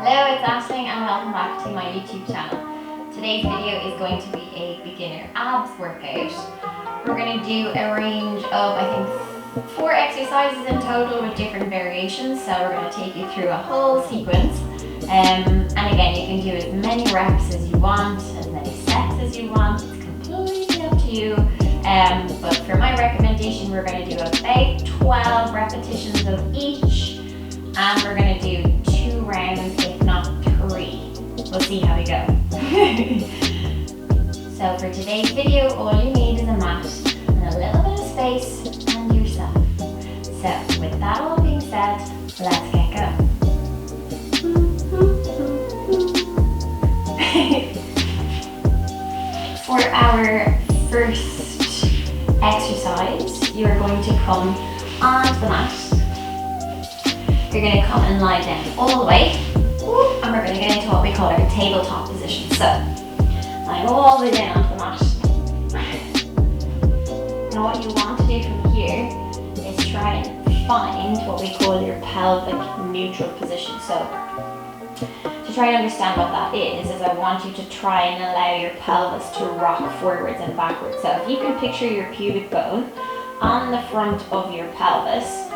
Hello, it's Aisling and welcome back to my YouTube channel. Today's video is going to be a beginner abs workout. We're going to do a range of, I think, 4 exercises in total with different variations. So we're going to take you through a whole sequence. And again, you can do as many reps as you want, as many sets as you want. It's completely up to you. But for my recommendation, we're going to do about 12 repetitions of each. And we're going to do 2 rounds, if not 3. We'll see how we go. So for today's video, all you need is a mat and a little bit of space and yourself. So with that all being said, let's get going. For our first exercise, you're going to come onto the mat. You're going to come and lie down all the way, and we're going to get into what we call our tabletop position. So, lying all the way down onto the mat. And what you want to do from here is try and find what we call your pelvic neutral position. So, to try and understand what that is I want you to try and allow your pelvis to rock forwards and backwards. So if you can picture your pubic bone on the front of your pelvis,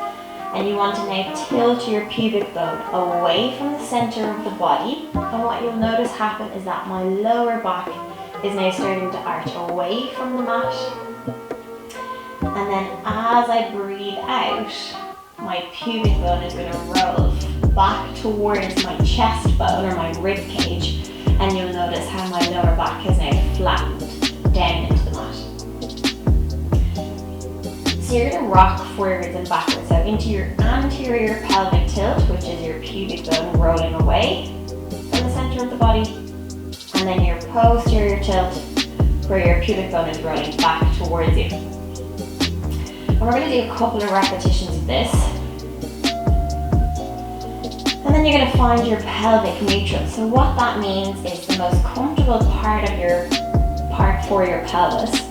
and you want to now tilt your pubic bone away from the center of the body. And what you'll notice happen is that my lower back is now starting to arch away from the mat. And then as I breathe out, my pubic bone is going to roll back towards my chest bone or my rib cage. And you'll notice how my lower back is now flattened down into the mat. So you're going to rock forwards and backwards, so into your anterior pelvic tilt, which is your pubic bone rolling away from the center of the body, and then your posterior tilt, where your pubic bone is rolling back towards you. And we're going to do a couple of repetitions of this. And then you're going to find your pelvic neutral. So what that means is the most comfortable part for your pelvis,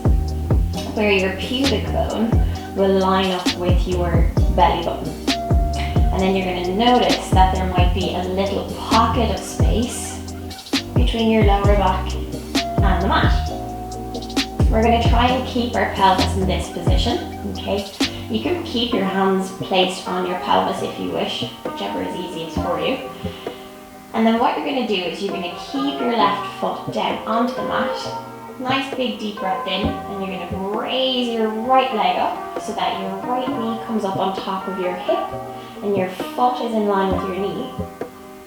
where your pubic bone will line up with your belly button. And then you're going to notice that there might be a little pocket of space between your lower back and the mat. We're going to try and keep our pelvis in this position, okay? You can keep your hands placed on your pelvis if you wish, whichever is easiest for you. And then what you're going to do is you're going to keep your left foot down onto the mat. Nice big deep breath in, and you're going to raise your right leg up so that your right knee comes up on top of your hip and your foot is in line with your knee.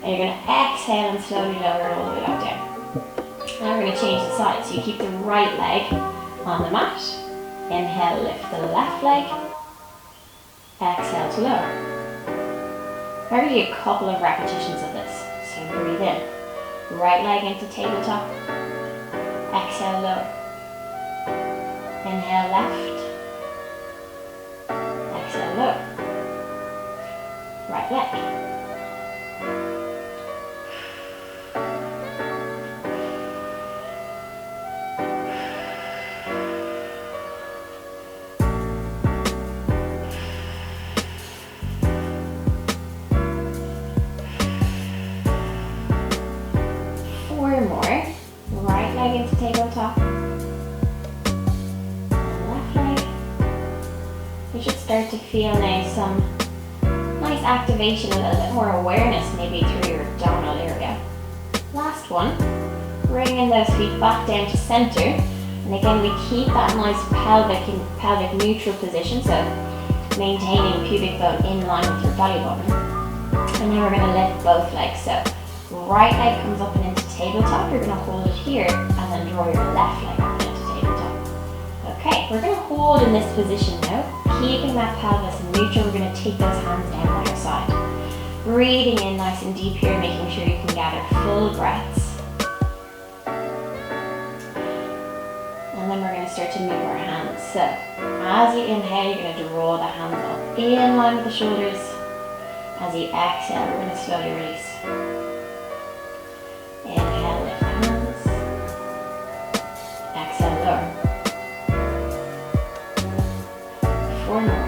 And you're going to exhale and slowly lower it all the way back down. Now we're going to change the side, so you keep the right leg on the mat. Inhale, lift the left leg. Exhale to lower. We're going to do a couple of repetitions of this. So breathe in. Right leg into tabletop. Exhale, lower. Inhale, left. Exhale, lower. Right leg. 4 more. Right leg into tabletop. Left leg. You should start to feel now some nice activation, a little bit more awareness maybe through your abdominal area. Last one. Bringing those feet back down to center. And again, we keep that nice pelvic neutral position, so maintaining pubic bone in line with your belly button. And then we're going to lift both legs. So right leg comes up and into tabletop. You're going to hold it here and then draw your left leg up into tabletop. Okay, we're going to hold in this position now, keeping that pelvis neutral. We're going to take those hands down by your side. Breathing in nice and deep here, making sure you can gather full breaths. And then we're going to start to move our hands. So as you inhale, you're going to draw the hands up in line with the shoulders. As you exhale, we're going to slowly release. Inhale, lift the hands. Exhale, lower. 4 more.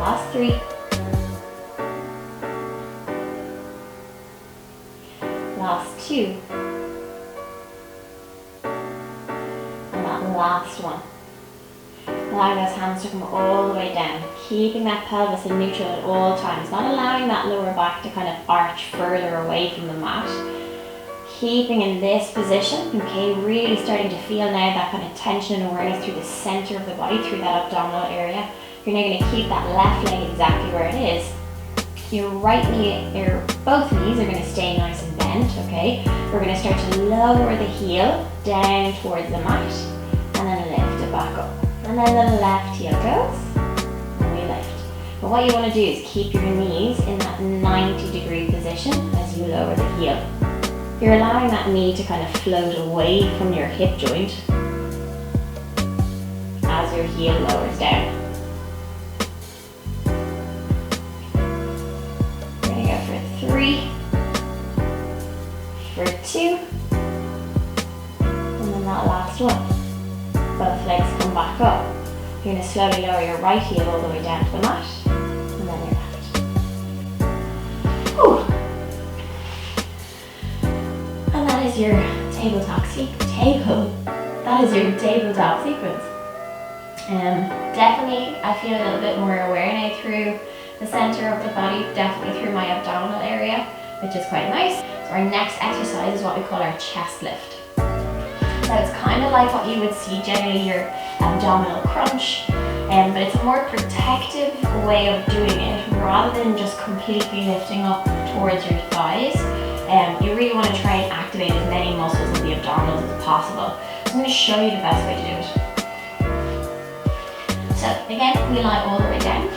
Last 3. 2. And that last one. Allowing those hands to come all the way down, keeping that pelvis in neutral at all times, not allowing that lower back to kind of arch further away from the mat. Keeping in this position, okay, really starting to feel now that kind of tension and awareness through the center of the body, through that abdominal area. You're now going to keep that left leg exactly where it is. Your right knee, both knees are going to stay nice and bent, okay? We're going to start to lower the heel down towards the mat, and then lift it back up. And then the left heel goes, and we lift. But what you want to do is keep your knees in that 90-degree position as you lower the heel. You're allowing that knee to kind of float away from your hip joint as your heel lowers down. We're going to go for 3, for 2, and then that last one. Both legs come back up. You're going to slowly lower your right heel all the way down to the mat, and then your left. Whew. And that is your tabletop sequence. Definitely, I feel a little bit more aware now through the center of the body, definitely through my abdominal area, which is quite nice. So our next exercise is what we call our chest lift. So it's kind of like what you would see generally your abdominal crunch, but it's a more protective way of doing it rather than just completely lifting up towards your thighs. You really want to try and activate as many muscles of the abdominals as possible. So I'm going to show you the best way to do it. So again, we lie all the way down.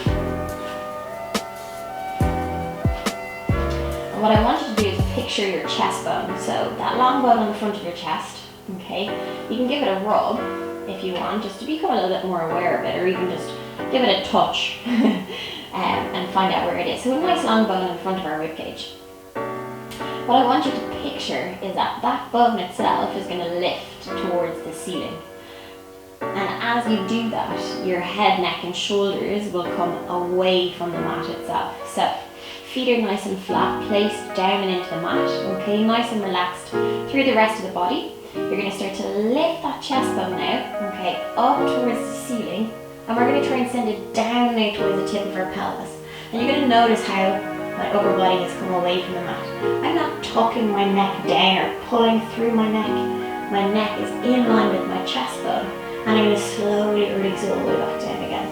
And what I want you to do is picture your chest bone. So that long bone on the front of your chest. Okay, you can give it a rub if you want, just to become a little bit more aware of it, or you can just give it a touch and find out where it is. So a nice long bone in front of our ribcage. What I want you to picture is that that bone itself is going to lift towards the ceiling. And as you do that, your head, neck and shoulders will come away from the mat itself. So feet are nice and flat, placed down and into the mat, okay, nice and relaxed through the rest of the body. You're going to start to lift that chest bone now, okay, up towards the ceiling, and we're going to try and send it down now towards the tip of our pelvis. And you're going to notice how my upper body has come away from the mat. I'm not tucking my neck down or pulling through my neck. My neck is in line with my chest bone, and I'm going to slowly release all the way back down again.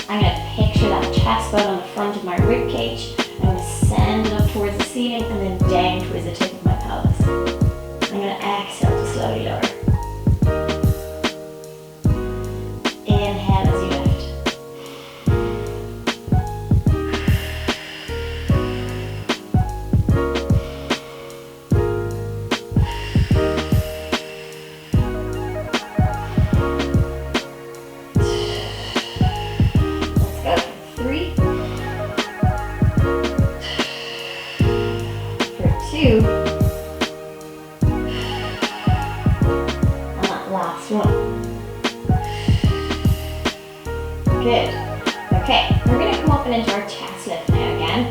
I'm going to picture that chest bone on the front of my rib cage. I'm going to send it up towards the ceiling and then down towards the tip of my pelvis. I'm going to exhale to slowly lower. Inhale as you lift. Let's go for 3, for 2, one. Good. Okay, we're going to come up and into our chest lift now again.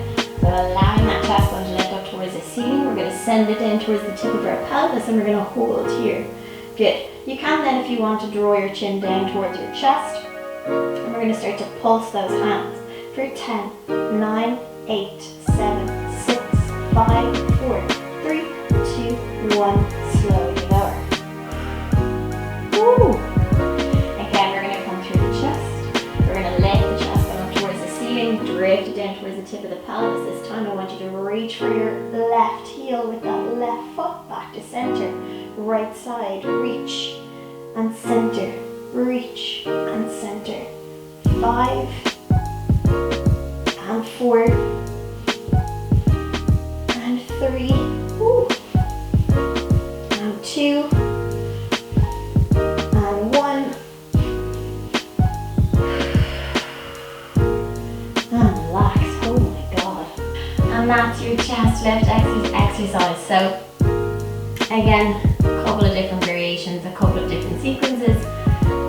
So allowing that chest bone to lift up towards the ceiling, we're going to send it down towards the tip of our pelvis, and we're going to hold here. Good. You can then, if you want, to draw your chin down towards your chest, and we're going to start to pulse those hands for 10, 9, 8, 7, 6, 5, 4, 3, 2, 1. Slowly lower. Woo. Again, we're going to come through the chest. We're going to lift the chest bone up towards the ceiling, drift it down towards the tip of the pelvis. This time I want you to reach for your left heel with that left foot back to center. Right side, reach and center, reach and center. 5 and 4 and 3 woo, and 2 and 1 and relax. Oh my god. And that's your chest lift exercise. So again, a couple of different variations, a couple of different sequences,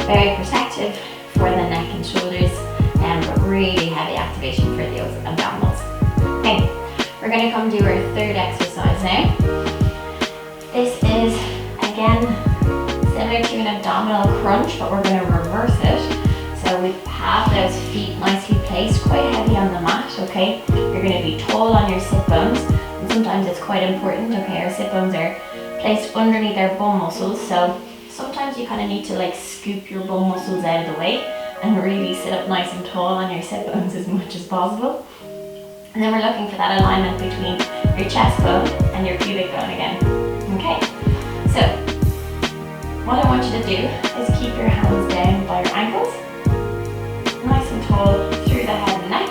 very protective for the neck and shoulders, but really heavy activation for those abdominals. Okay, we're We're going to come do our third exercise now. This is, again, similar to an abdominal crunch, but we're going to reverse it. So we have those feet nicely placed, quite heavy on the mat, okay? You're going to be tall on your sit bones, and sometimes it's quite important, okay? Our sit bones are placed underneath our bum muscles, so sometimes you kind of need to like scoop your bum muscles out of the way and really sit up nice and tall on your sit bones as much as possible. And then we're looking for that alignment between your chest bone and your pubic bone again. Okay, so what I want you to do is keep your hands down by your ankles, nice and tall through the head and neck.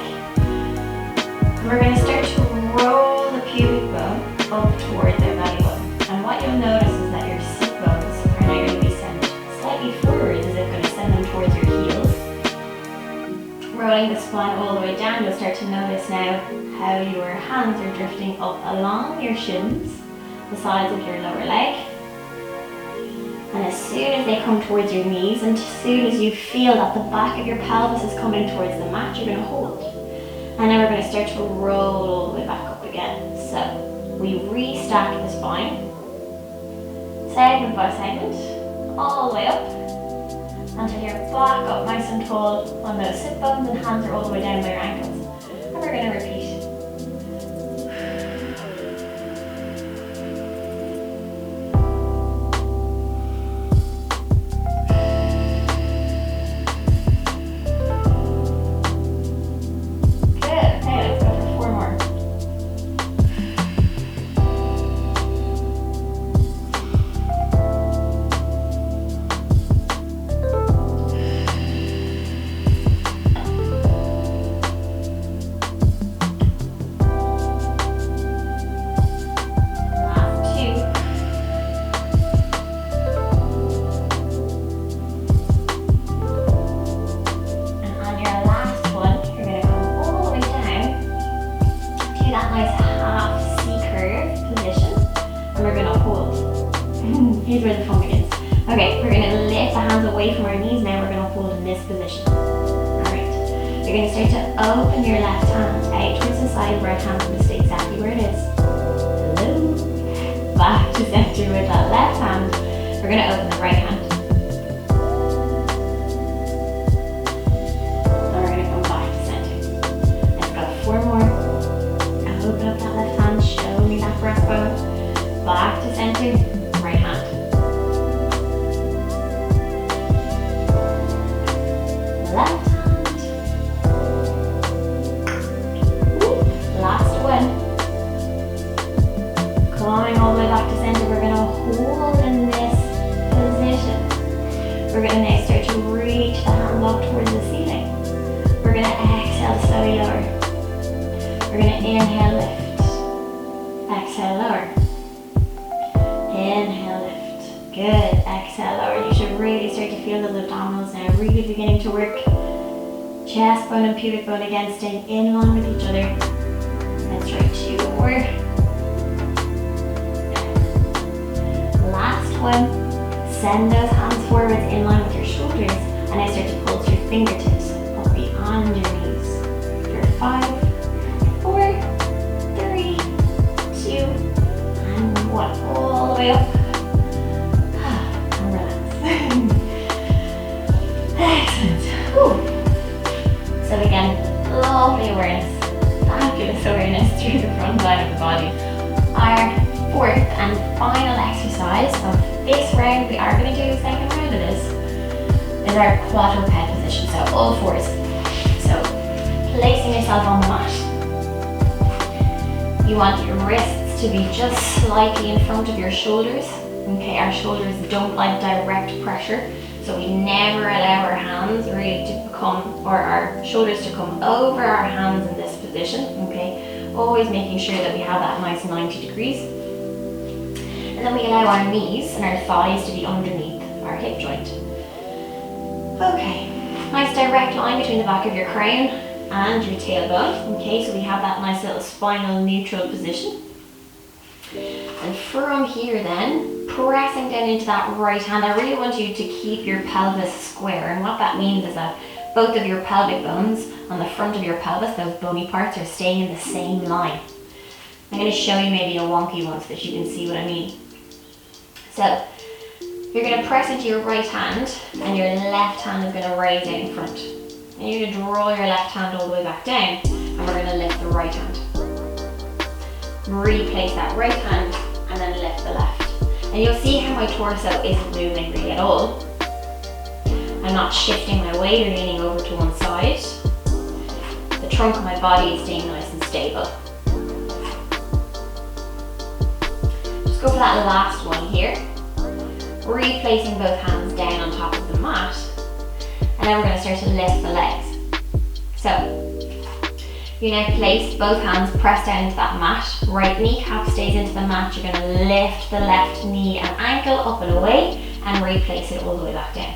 And we're going to start to roll the pubic bone up toward their belly button. And what you'll notice is that your sit bones are now going to be sent slightly forward, as if going to send them towards your heels. Rolling the spine all the way down, you'll start to notice now how your hands are drifting up along your shins, the sides of your lower leg. And as soon as they come towards your knees, and as soon as you feel that the back of your pelvis is coming towards the mat, you're going to hold. And then we're going to start to roll all the way back up again. So we restack the spine, segment by segment, all the way up, until you're back up nice and tall on those sit bones and hands are all the way down by your ankles. And we're going to repeat. Here's where the fun begins. Okay, we're going to lift the hands away from our knees now. We're going to hold in this position. Alright. You're going to start to open your left hand out towards the side. Right hand's going to stay exactly where it is. Hello. Back to center with that left hand. We're going to open the right hand. And we're going to come back to center. Let's go 4 more. Open up that left hand. Show me that breastbone. Back to center. Right hand. Left hand. Last one. Coming all the way back to center. We're going to hold in this position. We're going to now start to reach the hand up towards the ceiling. We're going to exhale, slowly lower. We're going to inhale, lift. Exhale, lower. Inhale, lift. Good. Exhale, lower. You should really start to feel those abdominals now really beginning to work. Chest bone and pubic bone again staying in line with each other. Let's try 2 more. Last one. Send those hands forwards in line with your shoulders, and now start to pulse your fingertips up beyond your knees. For 5, 4, 3, 2, and 1. All the way up. And relax. Excellent. Whew. So again, lovely awareness, fabulous awareness through the front line of the body. Our 4th and final exercise of this round, we are going to do a second round of this, is our quadruped position, so all 4s. So placing yourself on the mat. You want your wrists to be just slightly in front of your shoulders. Okay, our shoulders don't like direct pressure, so we never allow our hands really to become, or our shoulders to come over our hands in this position. Okay, always making sure that we have that nice 90 degrees. And then we allow our knees and our thighs to be underneath our hip joint. Okay, nice direct line between the back of your crown and your tailbone. Okay, so we have that nice little spinal neutral position. And from here then, pressing down into that right hand, I really want you to keep your pelvis square. And what that means is that both of your pelvic bones on the front of your pelvis, those bony parts, are staying in the same line. I'm going to show you maybe a wonky one so that you can see what I mean. So you're going to press into your right hand and your left hand is going to raise out in front. And you're going to draw your left hand all the way back down and we're going to lift the right hand. Replace that right hand and then lift the left. And you'll see how my torso isn't moving really at all. I'm not shifting my weight or leaning over to one side. The trunk of my body is staying nice and stable. Just go for that last one here. Replacing both hands down on top of the mat. And then we're going to start to lift the legs. So, you now place both hands pressed down into that mat. Right kneecap stays into the mat. You're going to lift the left knee and ankle up and away and replace it all the way back down.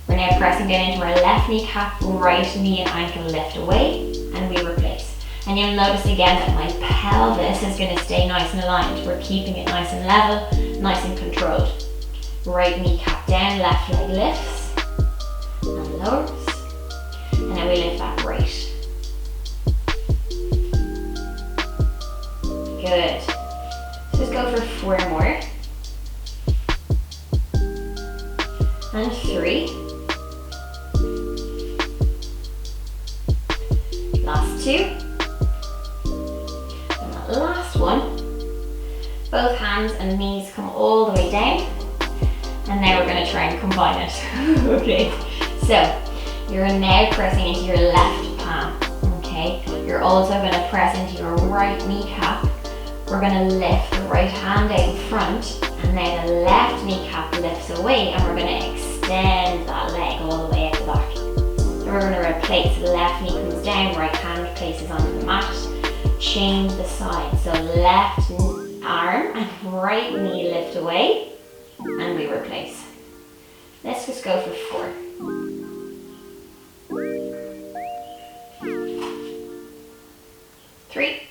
We're now pressing down into our left kneecap, right knee and ankle lift away and we replace. And you'll notice again that my pelvis is going to stay nice and aligned. We're keeping it nice and level, nice and controlled. Right kneecap down, left leg lifts and lowers. And then we lift that right. Good. So just go for 4 more. And 3. Last 2. And that last one. Both hands and knees come all the way down. And now we're going to try and combine it. Okay. So you're now pressing into your left palm. Okay. You're also going to press into your right kneecap. We're going to lift the right hand out in front and now the left kneecap lifts away and we're going to extend that leg all the way out the back. So we're going to replace, the left knee comes down, right hand places onto the mat, change the side. So left arm and right knee lift away and we replace. Let's just go for 4. 3.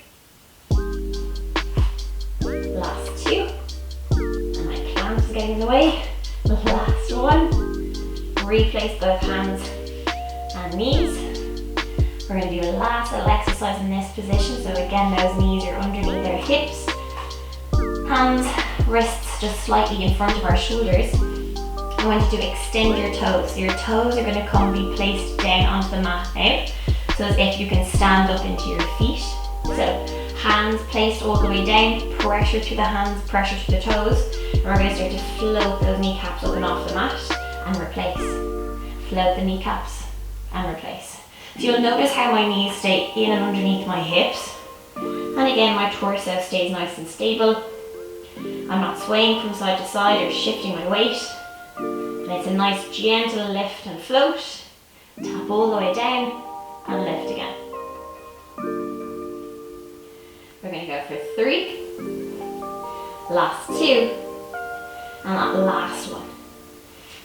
Last 2. And my clamp is getting in the way. The last one. Replace both hands and knees. We're going to do a last little exercise in this position. So again, those knees are underneath our hips. Hands, wrists just slightly in front of our shoulders. I want you to extend your toes. So your toes are going to be placed down onto the mat now. So as if you can stand up into your feet. So hands placed all the way down, pressure to the hands, pressure to the toes. And we're going to start to float those kneecaps up and off the mat and replace. Float the kneecaps and replace. So you'll notice how my knees stay in and underneath my hips. And again, my torso stays nice and stable. I'm not swaying from side to side or shifting my weight. And it's a nice gentle lift and float. Tap all the way down and lift again. We're going to go for 3. Last 2. And that last one.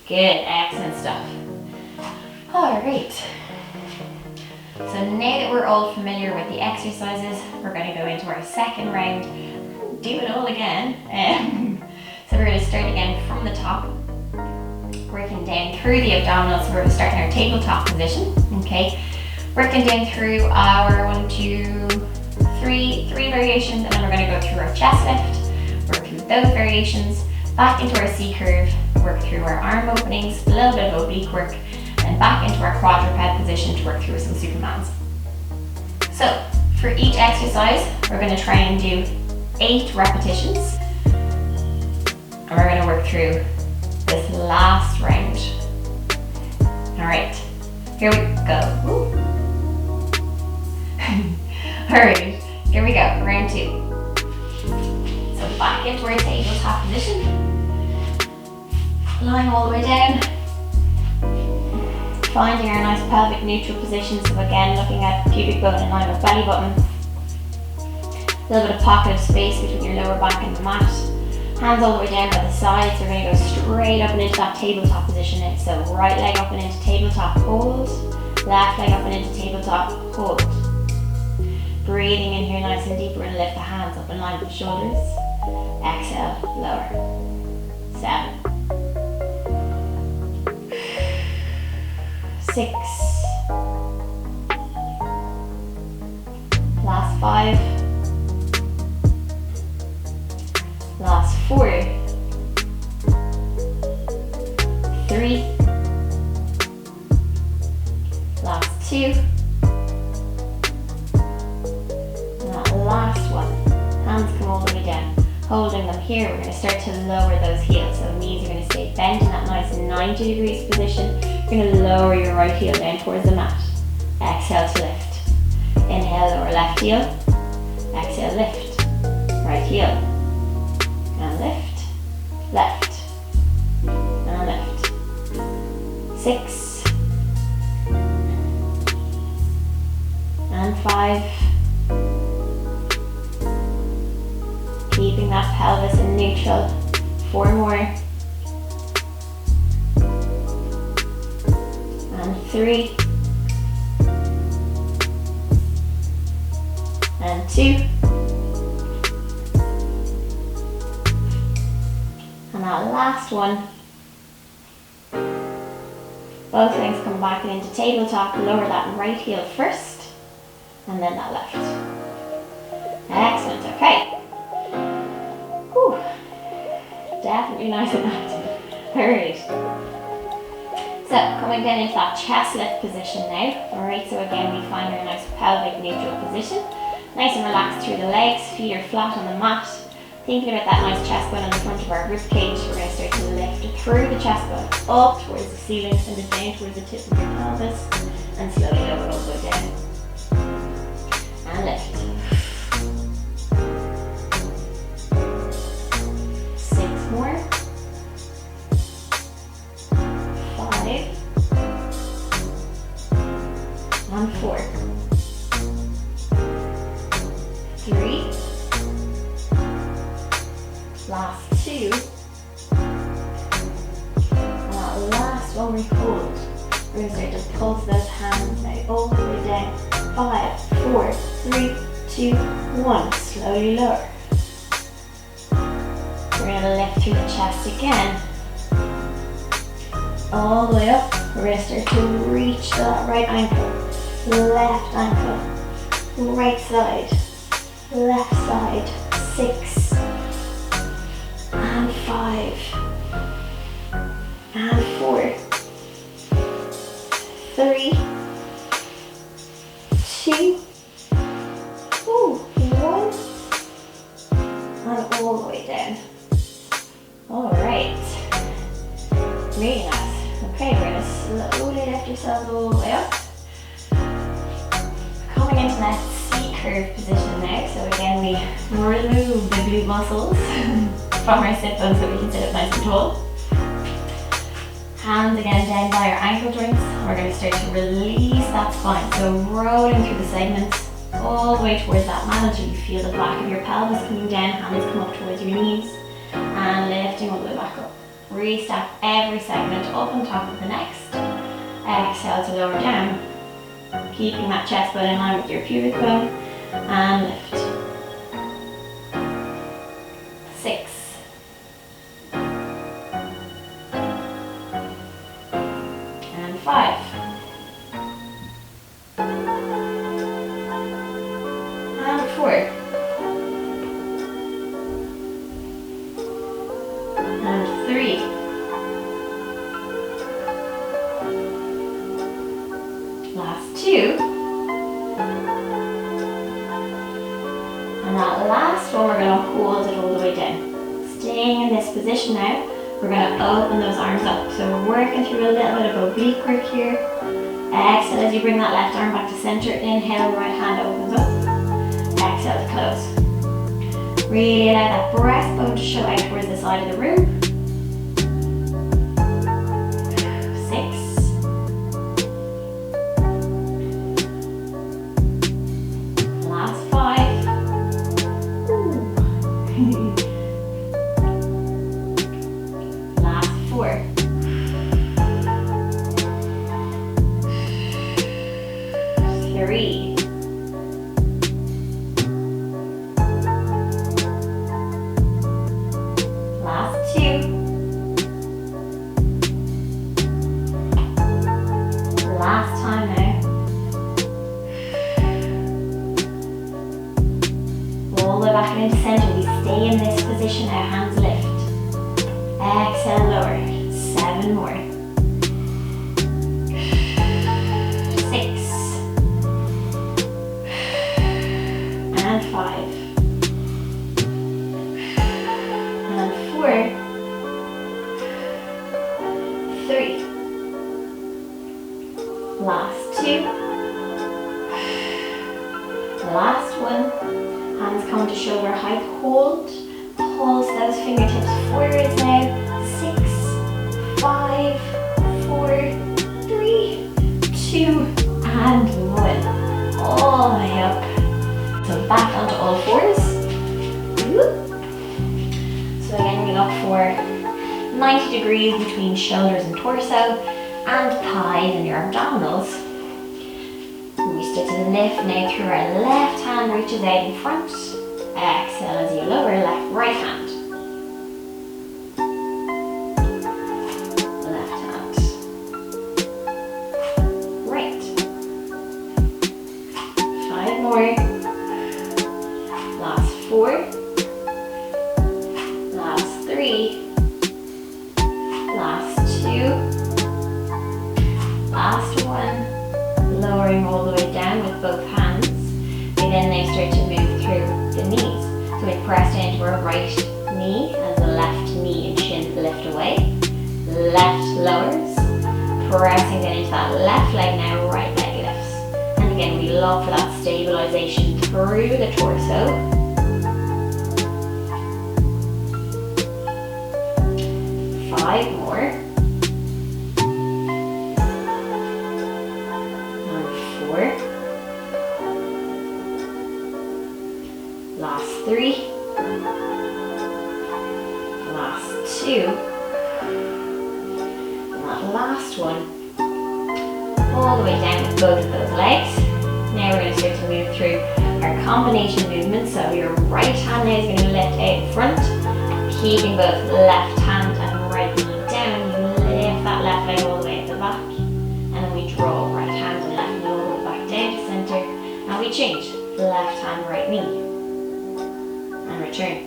Good, excellent stuff. Alright. So now that we're all familiar with the exercises, we're going to go into our second round. Do it all again. So we're going to start again from the top. Working down through the abdominals. So we're going to start in our tabletop position. Okay. Working down through our 1, 2, 3 variations, and then we're going to go through our chest lift, work through those variations, back into our C curve, work through our arm openings, a little bit of oblique work, then back into our quadruped position to work through some supermans. So for each exercise, we're going to try and do 8 repetitions, and we're going to work through this last round. Alright, here we go. Alright. Here we go, round 2. So back into our tabletop position. Lying all the way down. Finding our nice pelvic neutral position. So again, looking at pubic bone in line with belly button. A little bit of pocket of space between your lower back and the mat. Hands all the way down by the sides. So we're going to go straight up and into that tabletop position now. So right leg up and into tabletop, hold. Left leg up and into tabletop, hold. Breathing in here nice and deep, we're going to lift the hands up in line with the shoulders. Exhale, lower. 7. 6. Last 5. 4, 3, last 2, and that last one. Hands come all the way down. Holding them here, we're going to start to lower those heels. So knees are going to stay bent in that nice 90 degrees position. You're going to lower your right heel down towards the mat. Exhale to lift. Inhale, lower left heel. Exhale, lift. Right heel. And lift. Left. And lift. 6. And 5. Keeping that pelvis in neutral. 4 more. And 3. And 2. And that last one. Both legs come back and into tabletop. Lower that right heel first. And then that left. Excellent, okay. Whew. Definitely nice and active. Alright. So coming down into that chest lift position now. Alright, so again we find our nice pelvic neutral position. Nice and relaxed through the legs, feet are flat on the mat. Thinking about that nice chest bone on the front of our rib cage, we're going to start to lift through the chest bone up towards the ceiling, send it down towards the tip of your pelvis, and slowly lower all the way down. And lift. 6 more. 5. And 4. 3. Last 2. And that last one we hold. We're going to start to pulse those hands now all the way down. 5, 4, 3, 2, 1. Slowly lower. We're going to lift through the chest again. All the way up. We're going to start to reach that right ankle. Left ankle. Right side. Left side. 6. And 5. And 4. 3. 2. Ooh, 1. And all the way down. Alright. Really nice. Okay, we're going to slowly lift yourselves all the way up. Coming into that C curve position now. So again, we remove the glute muscles from our sit bones so we can sit up nice and tall. Hands again down by our ankle joints. We're going to start to release that spine. So rolling through the segments all the way towards that mat until you feel the back of your pelvis coming down. Hands come up towards your knees and lifting all the way back up. Restack every segment up on top of the next. Exhale to lower down. Keeping that chest bone in line with your pubic bone. And lift. 6. And 5. And 4. And 3. Last 2. And that last one, we're going to hold it all the way down. Staying in this position now, we're going to open those arms up. So we're working through a little bit of oblique work here. Exhale as you bring that left arm back to center. Inhale, right hand opens up. Exhale to close. Really allow that breastbone to show out towards the side of the room. 6. Last 5. Last 4. 3. Last 2. Last time now. All the way back into center. We stay in this position now, hands lift. Exhale, lower. 7 more. 6. And 5. And 4. 3. Last 2. Last 1. Hands come to shoulder height. Hold. Pulse those fingertips forwards now. 6, 5, 4, 3, 2, and 1. All the way up. So back onto all fours. So again, we look for 90 degrees between shoulders and torso, and thighs and your abdominals. We stay to the lift now through our left hand reaches out in front. Exhale as you lower, right hand. Left hand. Right. 5 more. Last 4. Last 3. Last 2. Last 1. Lowering all the way down with both hands. We then now start to move through the knees. So we press down to our right knee as the left knee and shins lift away. Left lowers. Pressing down into that left leg now, right leg lifts. And again, we look for that stabilization through the torso. 5 more. And 4. Last 3. Last 2. And that last one. All the way down with both of those legs. Now we're going to start to move through our combination movement. So your right hand now is going to lift out in front. Keeping both left hand and right knee down. You lift that left leg all the way at the back. And then we draw right hand and left knee all the way back down to center. And we change. Left hand, right knee. And return.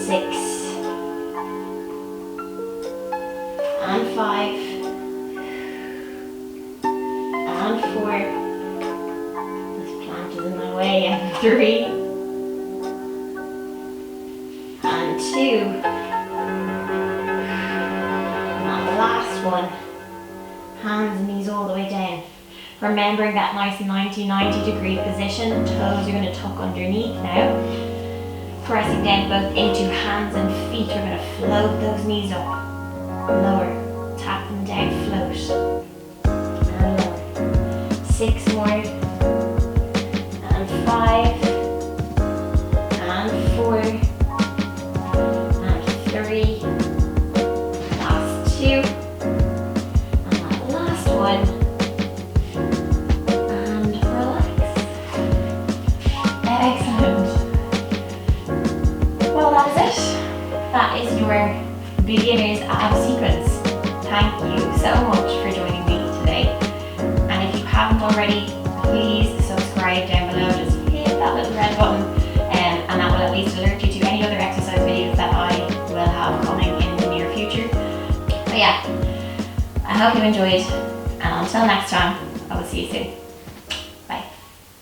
6. And 5. And 4. This plant is in my way. And 3. And 2. And that last one. Hands and knees all the way down. Remembering that nice 90 degree position. Toes are going to tuck underneath now. Pressing down both into hands and feet. We're going to float those knees up. Lower. Tap them down. Float. And lower. 6 more. And 5. And 4. And 3. Last 2. And that last one. Excellent. Well, that is it. That is your beginner's ab sequence. Thank you so much for joining me today. And if you haven't already, please subscribe down below. Just hit that little red button, and that will at least alert you to any other exercise videos that I will have coming in the near future. But yeah, I hope you enjoyed, and until next time, I will see you soon.